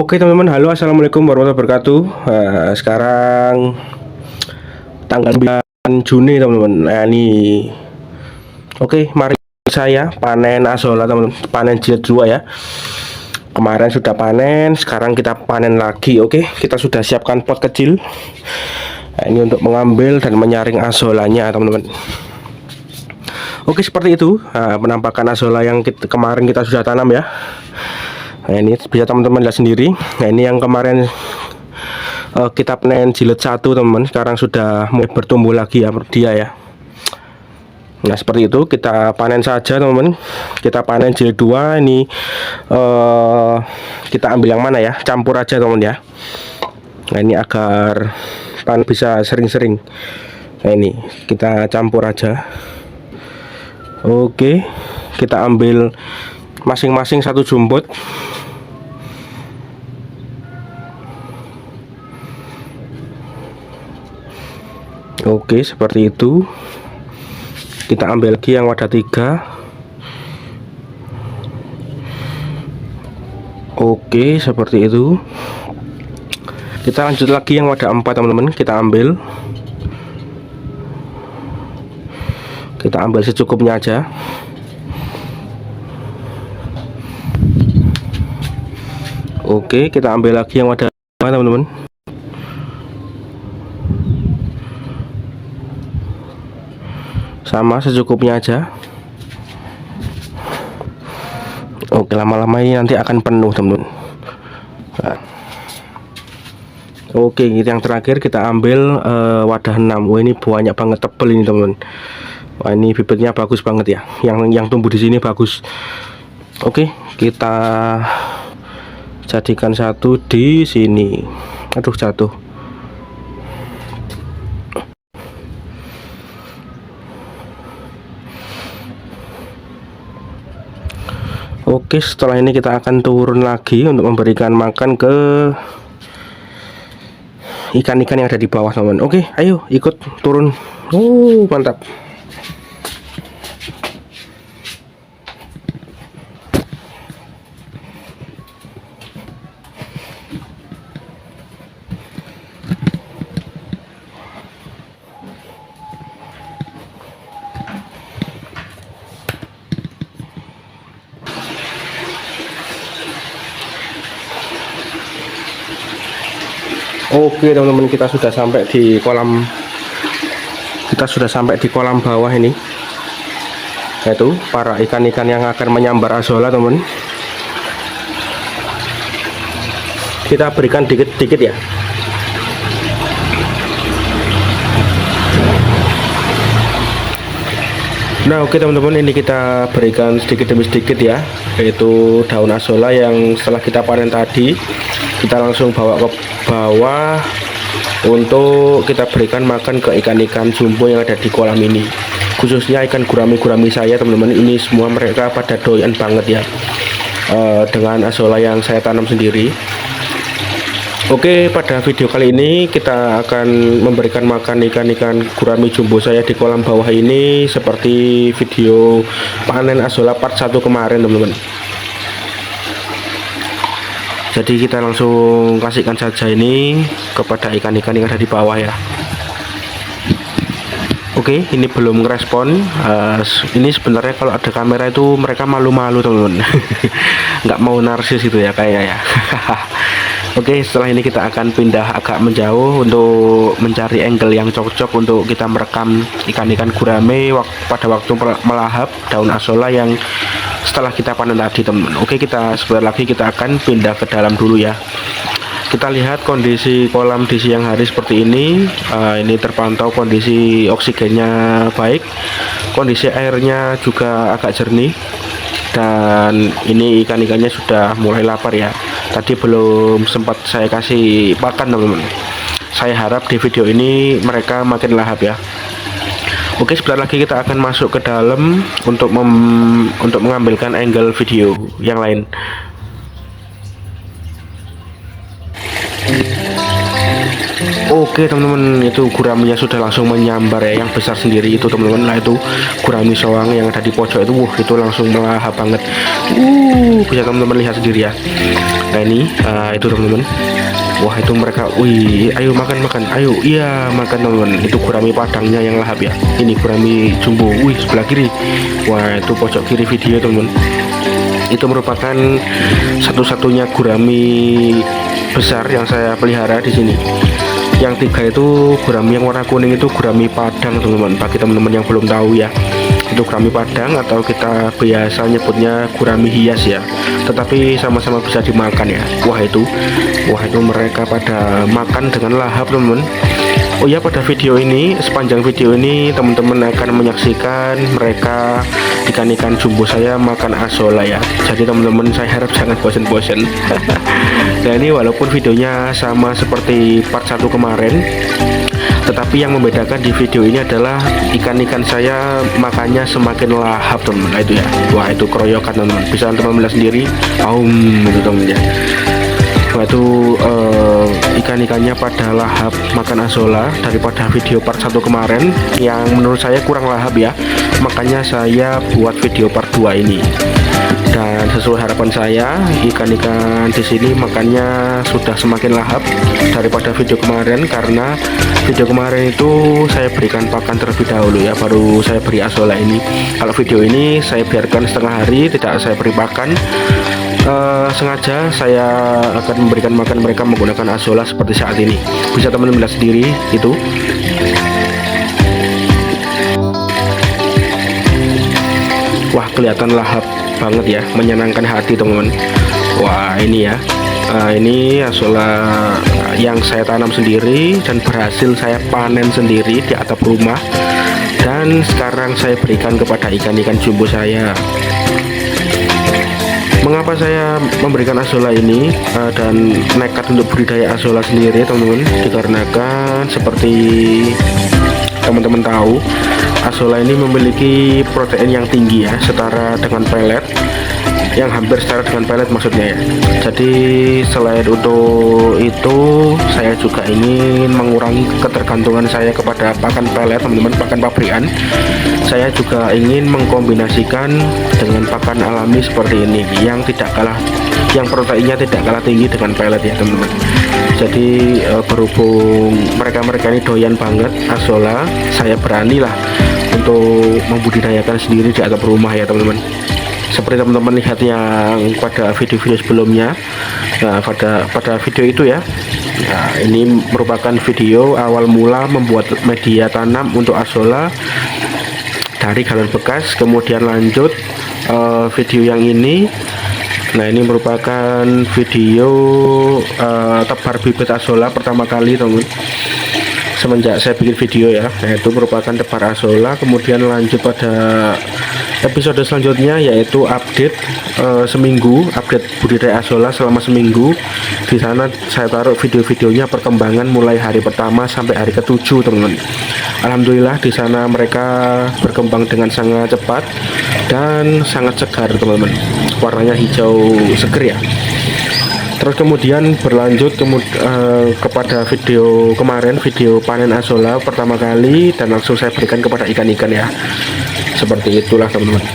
Oke teman-teman, halo assalamualaikum warahmatullahi wabarakatuh. Sekarang tanggal 9 Juni teman-teman. Nah ini, oke mari saya panen azolla teman-teman, panen jilid 2 ya. Kemarin sudah panen, sekarang kita panen lagi. Oke, kita sudah siapkan pot kecil. Nah, ini untuk mengambil dan menyaring azollanya teman-teman. Oke, seperti itu penampakan azolla yang kemarin kita sudah tanam ya. Nah ini bisa teman-teman lihat sendiri. Nah ini yang kemarin kita panen jilid 1 teman-teman, sekarang sudah mulai bertumbuh lagi ya dia ya. Nah seperti itu, kita panen saja teman-teman. Kita panen jilid 2 ini, kita ambil yang mana ya, campur aja teman ya. Nah ini agar panen bisa sering-sering. Nah ini kita campur aja. Oke, kita ambil masing-masing satu jumput. Oke, seperti itu. Kita ambil lagi yang wadah 3. Oke, seperti itu. Kita lanjut lagi yang wadah 4 teman-teman. Kita ambil secukupnya aja. Oke, kita ambil lagi yang wadah 5 teman-teman. Sama secukupnya aja. Oke, lama-lama ini nanti akan penuh teman-teman. Nah. Oke, yang terakhir kita ambil wadah 6. Wah ini banyak banget, tebel ini teman-teman. Wah ini bibitnya bagus banget ya. Yang tumbuh di sini bagus. Oke, kita jadikan satu di sini. Aduh jatuh. Oke, setelah ini kita akan turun lagi untuk memberikan makan ke ikan-ikan yang ada di bawah teman-teman. Oke, ayo ikut turun. Mantap. Oke teman-teman, kita sudah sampai di kolam bawah ini, yaitu para ikan-ikan yang akan menyambar azolla teman. Kita berikan dikit-dikit ya. Nah oke teman-teman, ini kita berikan sedikit demi sedikit ya, yaitu daun azolla yang setelah kita panen tadi. Kita langsung bawa ke bawah untuk kita berikan makan ke ikan-ikan jumbo yang ada di kolam ini, khususnya ikan gurami-gurami saya teman-teman. Ini semua mereka pada doyan banget ya dengan azolla yang saya tanam sendiri. Oke, pada video kali ini kita akan memberikan makan ikan-ikan gurami jumbo saya di kolam bawah ini, seperti video panen azolla part 1 kemarin teman-teman. Jadi kita langsung kasihkan saja ini kepada ikan-ikan yang ada di bawah ya. Oke, ini belum ngerespon. Ini sebenarnya kalau ada kamera itu mereka malu-malu teman-teman. Nggak mau narsis itu ya kayaknya ya. Oke, setelah ini kita akan pindah agak menjauh untuk mencari angle yang cocok untuk kita merekam ikan-ikan gurame pada waktu melahap daun azolla yang setelah kita panen tadi teman-teman. Oke, kita sebentar lagi kita akan pindah ke dalam dulu ya. Kita lihat kondisi kolam di siang hari seperti ini. Ini terpantau kondisi oksigennya baik, kondisi airnya juga agak jernih, dan ini ikan-ikannya sudah mulai lapar ya. Tadi belum sempat saya kasih pakan teman-teman. Saya harap di video ini mereka makin lahap ya. Oke, sebentar lagi kita akan masuk ke dalam untuk mengambilkan angle video yang lain. Oke teman-teman, itu guraminya sudah langsung menyambar ya, yang besar sendiri itu teman-teman. Nah itu gurami soang yang ada di pojok itu, itu langsung melahap banget. Bisa teman-teman lihat sendiri ya. Nah ini itu teman-teman. Wah itu mereka, wih, ayo makan, ayo, iya makan teman-teman. Itu gurami padangnya yang lahap ya. Ini gurami jumbo, wih sebelah kiri. Wah itu pojok kiri video teman-teman. Itu merupakan satu-satunya gurami besar yang saya pelihara di sini. Yang tiga itu gurami yang warna kuning, itu gurami padang teman-teman. Bagi teman-teman yang belum tahu ya, itu gurami padang atau kita biasa nyebutnya gurami hias ya, tetapi sama-sama bisa dimakan ya. Wah itu mereka pada makan dengan lahap teman-teman. Oh ya, pada video ini, sepanjang video ini teman-teman akan menyaksikan mereka ikan-ikan jumbo saya makan azolla ya. Jadi teman-teman saya harap jangan bosan-bosan. Nah ini walaupun videonya sama seperti part 1 kemarin, tetapi yang membedakan di video ini adalah ikan-ikan saya makannya semakin lahap teman-teman. Nah itu ya, wah itu keroyokan teman-teman, bisa teman-teman lihat sendiri. Itu teman-teman ya. Wah itu ikan-ikannya pada lahap makan azolla daripada video part 1 kemarin yang menurut saya kurang lahap ya. Makanya saya buat video part 2 ini. Dan sesuai harapan saya, ikan-ikan di sini makannya sudah semakin lahap daripada video kemarin, karena video kemarin itu saya berikan pakan terlebih dahulu ya, baru saya beri azolla ini. Kalau video ini saya biarkan setengah hari, tidak saya beri pakan. Sengaja saya akan memberikan makan mereka menggunakan azolla seperti saat ini. Bisa teman-teman lihat sendiri itu. Wah kelihatan lahap banget ya, menyenangkan hati teman-teman. Wah ini ya, ini azolla yang saya tanam sendiri dan berhasil saya panen sendiri di atap rumah, dan sekarang saya berikan kepada ikan-ikan jumbo saya. Mengapa saya memberikan azolla ini dan nekat untuk budidaya azolla sendiri teman-teman? Dikarenakan seperti teman-teman tahu, azolla ini memiliki protein yang tinggi ya, setara dengan pelet, yang hampir setara dengan pelet maksudnya ya. Jadi selain untuk itu, saya juga ingin mengurangi ketergantungan saya kepada pakan pelet teman-teman, pakan pabrikan. Saya juga ingin mengkombinasikan dengan pakan alami seperti ini, yang proteinnya tidak kalah tinggi dengan pelet ya teman-teman. Jadi berhubung mereka ini doyan banget azolla, saya beranilah untuk membudidayakan sendiri di atap rumah ya teman-teman. Seperti teman-teman lihat yang pada video-video sebelumnya. Nah pada video itu ya, nah ini merupakan video awal mula membuat media tanam untuk azolla dari galon bekas, kemudian lanjut video yang ini. Nah ini merupakan video tebar bibit azolla pertama kali teman-teman semenjak saya bikin video ya. Nah itu merupakan tebar azolla, kemudian lanjut pada episode selanjutnya yaitu update seminggu, update budidaya azolla selama seminggu. Di sana saya taruh video-videonya perkembangan mulai hari pertama sampai hari ke-7 teman-teman. Alhamdulillah di sana mereka berkembang dengan sangat cepat dan sangat segar teman-teman, warnanya hijau seger ya. Terus kemudian berlanjut kepada video kemarin, video panen azolla pertama kali, dan langsung saya berikan kepada ikan-ikan ya. Seperti itulah teman-teman.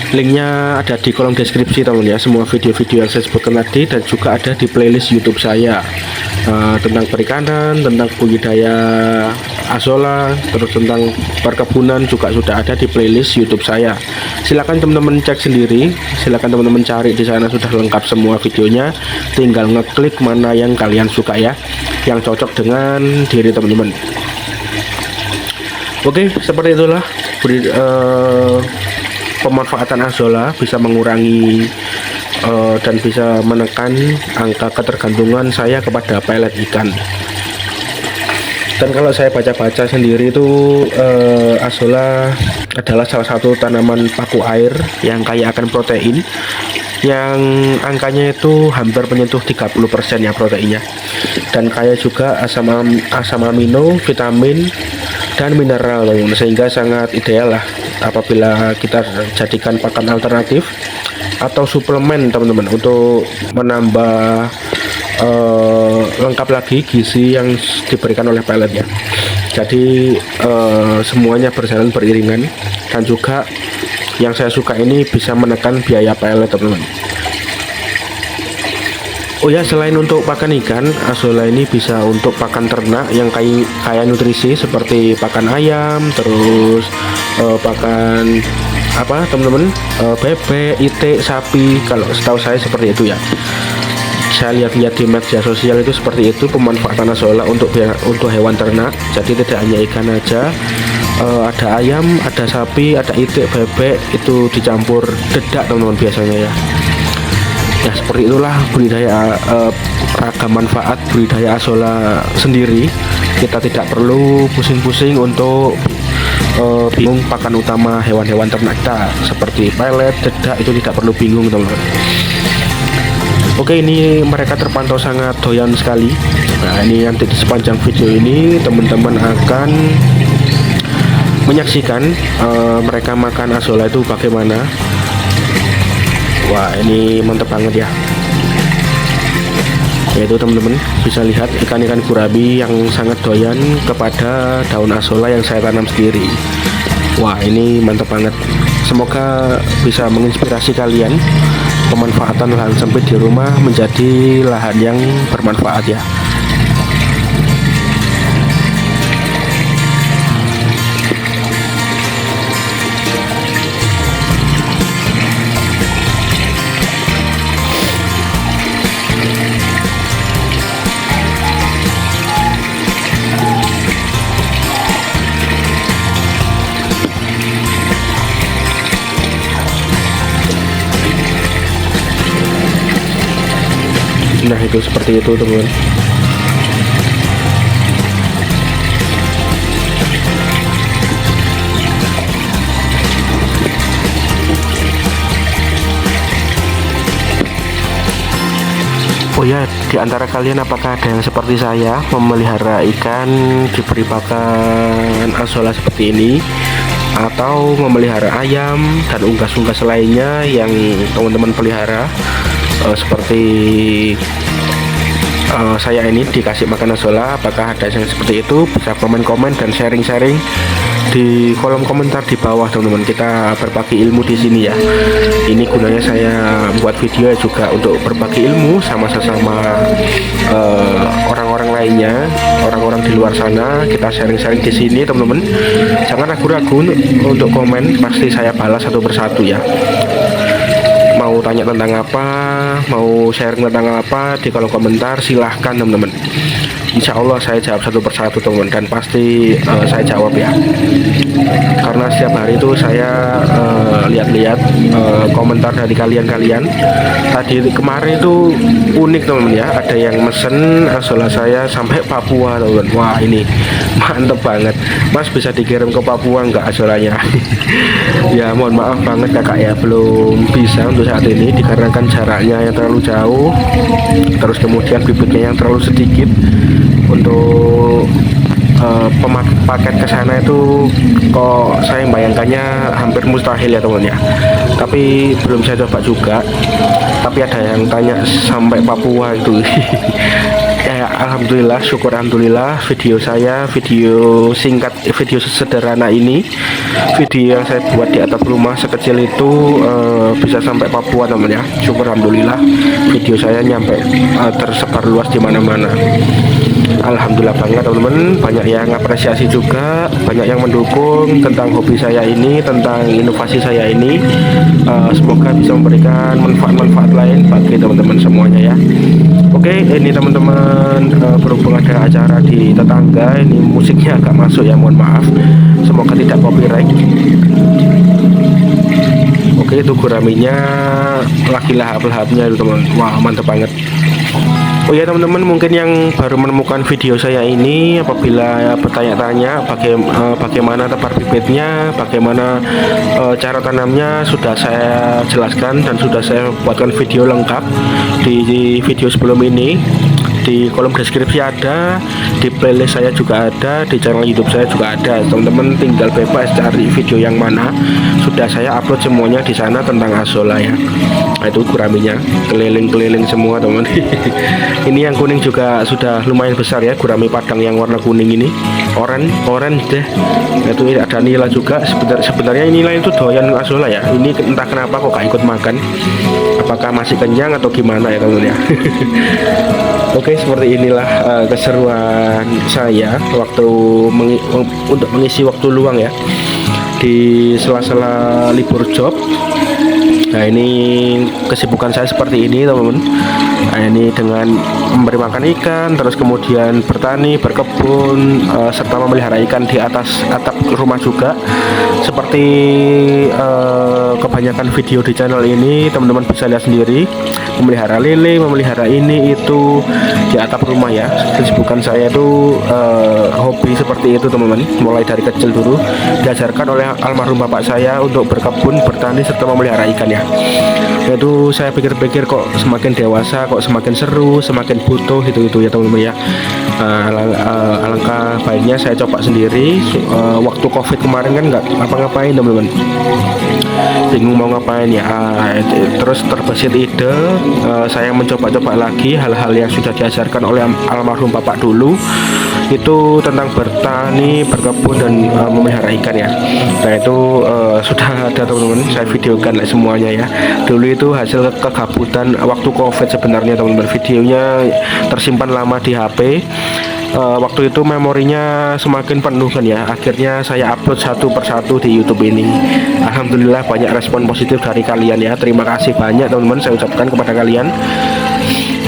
Linknya ada di kolom deskripsi teman-teman ya, semua video-video yang saya sebutkan tadi, dan juga ada di playlist YouTube saya tentang perikanan, tentang budidaya azolla, terus tentang perkebunan juga sudah ada di playlist YouTube saya. Silakan teman-teman cek sendiri, silakan teman-teman cari di sana, sudah lengkap semua videonya. Tinggal ngeklik mana yang kalian suka ya, yang cocok dengan diri teman-teman. Oke, seperti itulah pemanfaatan azolla bisa mengurangi dan bisa menekan angka ketergantungan saya kepada pelet ikan. Dan kalau saya baca-baca sendiri itu azolla adalah salah satu tanaman paku air yang kaya akan protein, yang angkanya itu hampir menyentuh 30% ya proteinnya, dan kaya juga asam amino, vitamin dan mineral, sehingga sangat ideal lah apabila kita jadikan pakan alternatif atau suplemen teman-teman untuk menambah lengkap lagi gizi yang diberikan oleh pelet ya. Jadi semuanya berjalan beriringan, dan juga yang saya suka ini bisa menekan biaya pelet teman-teman. Oh ya, selain untuk pakan ikan, Azolla ini bisa untuk pakan ternak yang kaya nutrisi seperti pakan ayam, terus pakan apa teman-teman, bebek, itik, sapi. Kalau setahu saya seperti itu ya. Saya lihat-lihat di media sosial itu seperti itu pemanfaatan Azolla untuk hewan ternak. Jadi tidak hanya ikan aja, ada ayam, ada sapi, ada itik, bebek, itu dicampur dedak teman-teman biasanya ya. Ya seperti itulah budidaya, ragam manfaat budidaya Azolla sendiri. Kita tidak perlu pusing-pusing untuk bingung pakan utama hewan-hewan ternak kita seperti pelet, dedak, itu tidak perlu bingung teman-teman. Oke, ini mereka terpantau sangat doyan sekali. Nah, ini nanti di sepanjang video ini teman-teman akan menyaksikan mereka makan Azolla itu bagaimana. Wah, ini mantep banget ya. Yaitu teman-teman bisa lihat ikan-ikan gurami yang sangat doyan kepada daun Azolla yang saya tanam sendiri. Wah, ini mantep banget. Semoga bisa menginspirasi kalian pemanfaatan lahan sempit di rumah menjadi lahan yang bermanfaat ya. Nah, itu seperti itu teman-teman. Oh ya, di antara kalian apakah ada yang seperti saya memelihara ikan diberi pakan Azolla seperti ini, atau memelihara ayam dan unggas-unggas lainnya yang teman-teman pelihara seperti saya ini dikasih makan Azolla? Apakah ada yang seperti itu? Bisa komen-komen dan sharing-sharing di kolom komentar di bawah teman-teman. Kita berbagi ilmu di sini ya. Ini gunanya saya buat video juga untuk berbagi ilmu sama sesama orang-orang lainnya, orang-orang di luar sana. Kita sharing-sharing di sini teman-teman. Jangan ragu-ragu untuk komen, pasti saya balas satu persatu ya. Mau tanya tentang apa, mau sharing tentang apa di kolom komentar, silahkan teman-teman. Insya Allah saya jawab satu persatu teman-teman, dan pasti saya jawab ya. Karena setiap hari itu saya lihat-lihat komentar dari kalian-kalian. Tadi kemarin itu unik teman-teman ya, ada yang mesen Azolla saya sampai Papua teman-teman. Wah, ini mantep banget. Mas, bisa dikirim ke Papua nggak Azollanya? Ya mohon maaf banget kakak ya, belum bisa untuk saat ini dikarenakan jaraknya yang terlalu jauh, terus kemudian bibitnya yang terlalu sedikit. Untuk paket ke sana itu kok saya bayangkannya hampir mustahil ya teman ya. Tapi belum saya coba juga. Tapi ada yang tanya sampai Papua itu. Ya, alhamdulillah, syukur alhamdulillah, video saya, video singkat, video sederhana ini, video yang saya buat di atap rumah sekecil itu bisa sampai Papua teman ya. Syukur alhamdulillah, video saya nyampe tersebar luas di mana-mana. Alhamdulillah banget teman-teman, banyak yang apresiasi juga, banyak yang mendukung tentang hobi saya ini, tentang inovasi saya ini. Semoga bisa memberikan manfaat-manfaat lain bagi teman-teman semuanya ya. Oke, ini teman-teman, berhubung ada acara di tetangga, ini musiknya agak masuk ya, mohon maaf, semoga tidak copyright. Oke, itu guraminya lagi lahap-lahapnya itu teman. Wah, mantap banget. Oh ya teman-teman, mungkin yang baru menemukan video saya ini, apabila bertanya-tanya bagaimana tepar bibitnya, bagaimana cara tanamnya, sudah saya jelaskan dan sudah saya buatkan video lengkap di video sebelum ini. di kolom deskripsi ada, di playlist saya juga ada, di channel YouTube saya juga ada. Teman-teman tinggal bebas cari video yang mana, sudah saya upload semuanya di sana tentang Azolla ya. Nah, itu guraminya keliling-keliling semua teman. Ini yang kuning juga sudah lumayan besar ya, gurami padang yang warna kuning ini, orange deh. Itu ada nila juga. Sebenarnya nila itu doyan Azolla ya. Ini entah kenapa kok gak ikut makan, apakah masih kenyang atau gimana ya teman ya. Oke, seperti inilah keseruan saya waktu untuk mengisi waktu luang ya di sela-sela libur job. Nah, ini kesibukan saya seperti ini teman-teman. Nah, ini dengan memberi makan ikan, terus kemudian bertani, berkebun, serta memelihara ikan di atas atap rumah juga. Seperti kebanyakan video di channel ini, teman-teman bisa lihat sendiri, memelihara lele, memelihara ini itu di atap rumah ya. Kesibukan saya itu hobi seperti itu teman-teman. Mulai dari kecil dulu diajarkan oleh almarhum bapak saya untuk berkebun, bertani, serta memelihara ikan ya. Yaitu saya pikir-pikir kok semakin dewasa kok semakin seru, semakin butuh itu ya teman-teman ya. Alangkah baiknya saya coba sendiri. Waktu COVID kemarin kan nggak ngapa-ngapain teman-teman, bingung mau ngapain ya. Terus terbesit ide, saya mencoba-coba lagi hal-hal yang sudah diajarkan oleh almarhum bapak dulu, itu tentang bertani, berkebun, dan memelihara ikan ya. Nah, itu sudah ada teman-teman, saya videokan semuanya ya. Dulu itu hasil kegabutan waktu COVID sebenarnya teman-teman. Videonya tersimpan lama di HP. Waktu itu memorinya semakin penuh kan ya. Akhirnya saya upload satu persatu di YouTube ini. Alhamdulillah banyak respon positif dari kalian ya. Terima kasih banyak teman-teman saya ucapkan kepada kalian.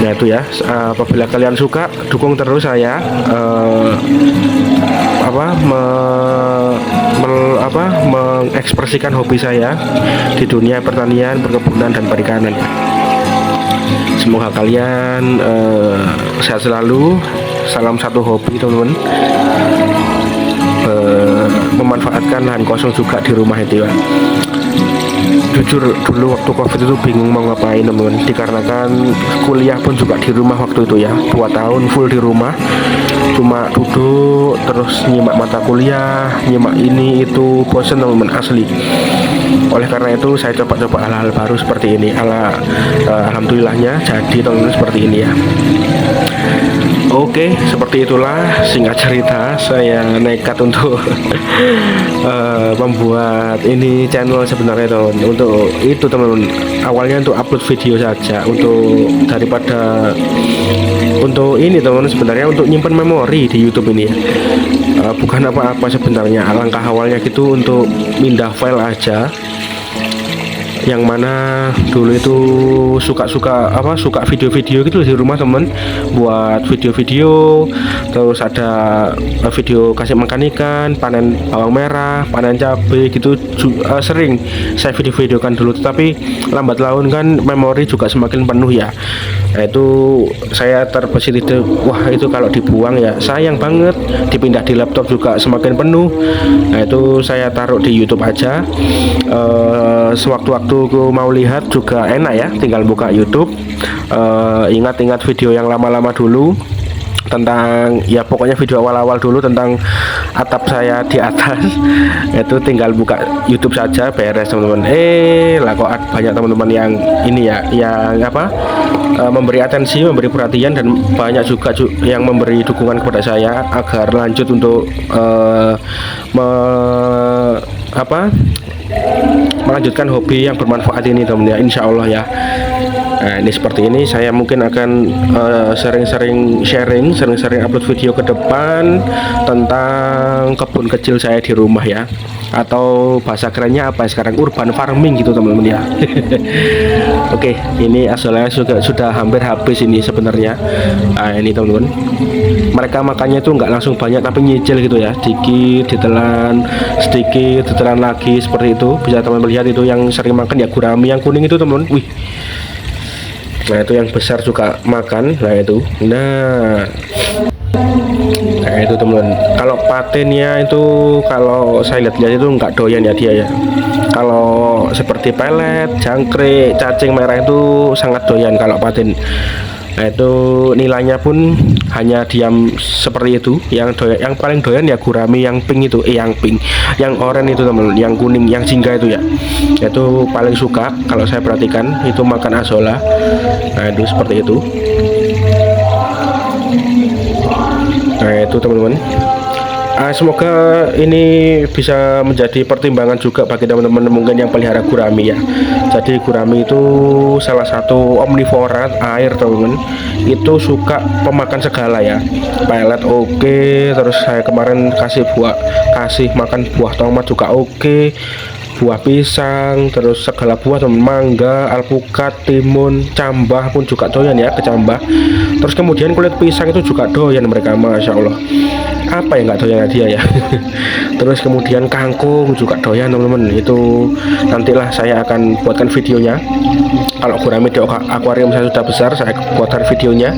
Nah, itu ya, apabila kalian suka, dukung terus saya mengekspresikan hobi saya di dunia pertanian, perkebunan, dan perikanan. Semoga kalian sehat selalu. Salam satu hobi teman-teman. Memanfaatkan lahan kosong juga di rumah itu ya. Jujur dulu waktu COVID itu bingung mau ngapain teman-teman, dikarenakan kuliah pun juga di rumah waktu itu ya. 2 tahun full di rumah, cuma duduk terus nyimak mata kuliah, nyimak ini itu, bosan teman-teman asli. Oleh karena itu saya coba-coba hal-hal baru seperti ini. Alhamdulillahnya jadi teman-teman seperti ini ya. Oke, seperti itulah singkat cerita saya nekat untuk membuat ini channel sebenarnya teman. Untuk itu teman-teman, awalnya untuk upload video saja, untuk daripada untuk ini teman-teman, sebenarnya untuk nyimpen memori di YouTube ini ya. Bukan apa-apa sebenarnya. Langkah awalnya gitu untuk pindah file aja, yang mana dulu itu suka video-video gitu di rumah temen, buat video-video. Terus ada video kasih makan ikan, panen bawang merah, panen cabai gitu, sering saya video-videokan dulu. Tapi lambat laun kan memori juga semakin penuh ya. Nah, itu saya terbesit ide, wah itu kalau dibuang ya sayang banget, dipindah di laptop juga semakin penuh. Nah, itu saya taruh di YouTube aja. Sewaktu-waktu aku mau lihat juga enak ya, tinggal buka YouTube, ingat-ingat video yang lama-lama dulu tentang ya, pokoknya video awal-awal dulu tentang atap saya di atas. Itu tinggal buka YouTube saja, beres teman-teman. Lah kok banyak teman-teman yang ini ya, yang memberi atensi, memberi perhatian, dan banyak juga yang memberi dukungan kepada saya agar lanjut untuk melanjutkan hobi yang bermanfaat ini teman ya, insya Allah ya. Nah, ini seperti ini, saya mungkin akan sering-sering sharing, sering-sering upload video ke depan tentang kebun kecil saya di rumah ya, atau bahasa kerennya apa sekarang, urban farming gitu teman-teman ya. Oke, ini Azolla sudah hampir habis ini sebenarnya. Nah, ini teman-teman, mereka makannya itu nggak langsung banyak tapi nyicil gitu ya, dikit ditelan, sedikit ditelan lagi, seperti itu. Bisa teman-teman lihat itu yang sering makan ya gurami yang kuning itu teman-teman. Wih, nah itu yang besar juga makan. Nah itu, nah itu teman-teman. Kalau patennya itu, kalau saya lihat-lihat itu nggak doyan ya dia ya. Kalau seperti pelet, jangkrik, cacing merah itu sangat doyan kalau paten. Nah itu nilainya pun hanya diam seperti itu. Yang paling doyan ya gurami yang pink itu, yang pink, yang oranye itu teman, yang kuning, yang jingga itu ya. Itu paling suka kalau saya perhatikan itu makan azolla. Nah itu seperti itu. Nah itu teman-teman. Semoga ini bisa menjadi pertimbangan juga bagi teman-teman mungkin yang pelihara gurami ya. Jadi gurami itu salah satu omnivora air teman-teman. Itu suka pemakan segala ya. Pelet oke, terus saya kemarin kasih makan buah tomat juga oke. Buah pisang, terus segala buah teman, mangga, alpukat, timun, cambah pun juga doyan ya, kecambah. Terus kemudian kulit pisang itu juga doyan mereka, masya Allah. Apa yang nggak doyan dia ya. Terus kemudian kangkung juga doyan teman-teman. Itu nantilah saya akan buatkan videonya. Kalau gurami di akuarium saya sudah besar, saya buatkan videonya.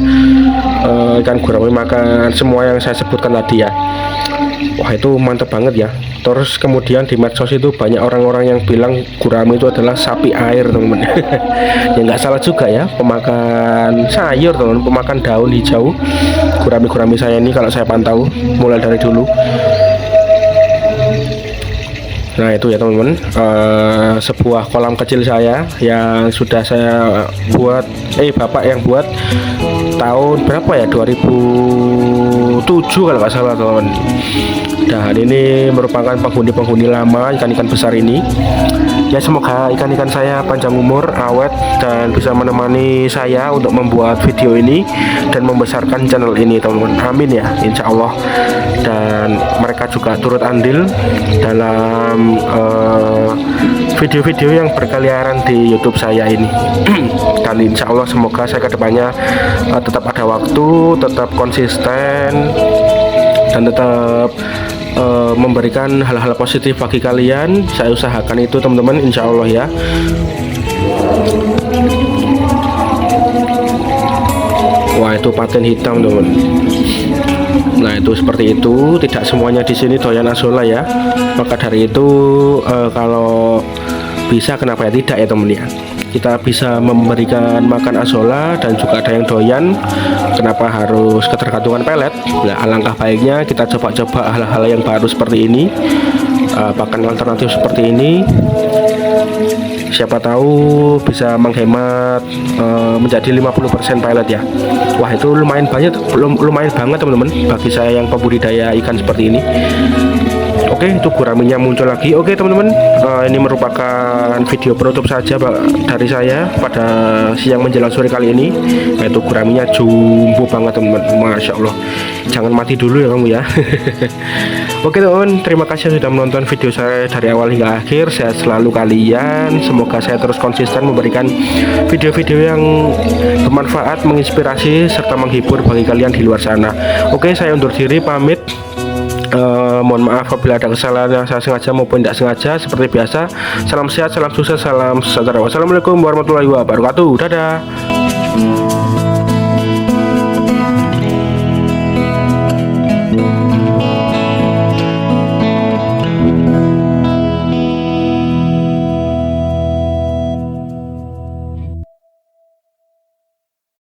Ikan gurami makan semua yang saya sebutkan tadi ya. Wah itu mantep banget ya. Terus kemudian di medsos itu banyak orang-orang yang bilang gurami itu adalah sapi air teman-teman. Ya nggak salah juga ya, pemakan sayur teman-teman, pemakan daun hijau. Gurami-gurami saya ini kalau saya pantau mulai dari dulu. Nah itu ya teman-teman, sebuah kolam kecil saya yang sudah saya buat, bapak yang buat tahun berapa ya, 2007 kalau nggak salah teman-teman. Dan ini merupakan penghuni-penghuni lama ikan-ikan besar ini. Ya semoga ikan-ikan saya panjang umur, awet, dan bisa menemani saya untuk membuat video ini dan membesarkan channel ini teman-teman. Amin ya, insya Allah. Dan mereka juga turut andil dalam video-video yang berkeliaran di YouTube saya ini. Dan insya Allah semoga saya kedepannya tetap ada waktu, tetap konsisten, dan tetap memberikan hal-hal positif bagi kalian. Saya usahakan itu teman-teman, insya Allah ya. Wah itu paten hitam teman. Nah itu seperti itu, tidak semuanya di sini doyan azolla ya. Maka dari itu kalau bisa kenapa ya tidak ya teman ya. Kita bisa memberikan makan azolla dan juga ada yang doyan. Kenapa harus ketergantungan pelet? Nah, alangkah baiknya kita coba-coba hal-hal yang baru seperti ini, pakan alternatif seperti ini. Siapa tahu bisa menghemat menjadi 50% pelet ya. Wah itu lumayan banget teman-teman bagi saya yang pembudidaya ikan seperti ini. Oke, itu guraminya muncul lagi. Oke teman-teman, ini merupakan video penutup saja dari saya pada siang menjelang sore kali ini. Itu guraminya jumbo banget teman-teman, masya Allah. Jangan mati dulu ya kamu ya. Oke teman-teman, terima kasih sudah menonton video saya dari awal hingga akhir. Sehat selalu kalian. Semoga saya terus konsisten memberikan video-video yang bermanfaat, menginspirasi, serta menghibur bagi kalian di luar sana. Oke, saya undur diri pamit. Mohon maaf apabila ada kesalahan yang saya sengaja maupun tidak sengaja. Seperti biasa, salam sehat, salam sukses, salam sejahtera. Wassalamualaikum warahmatullahi wabarakatuh. Dadah.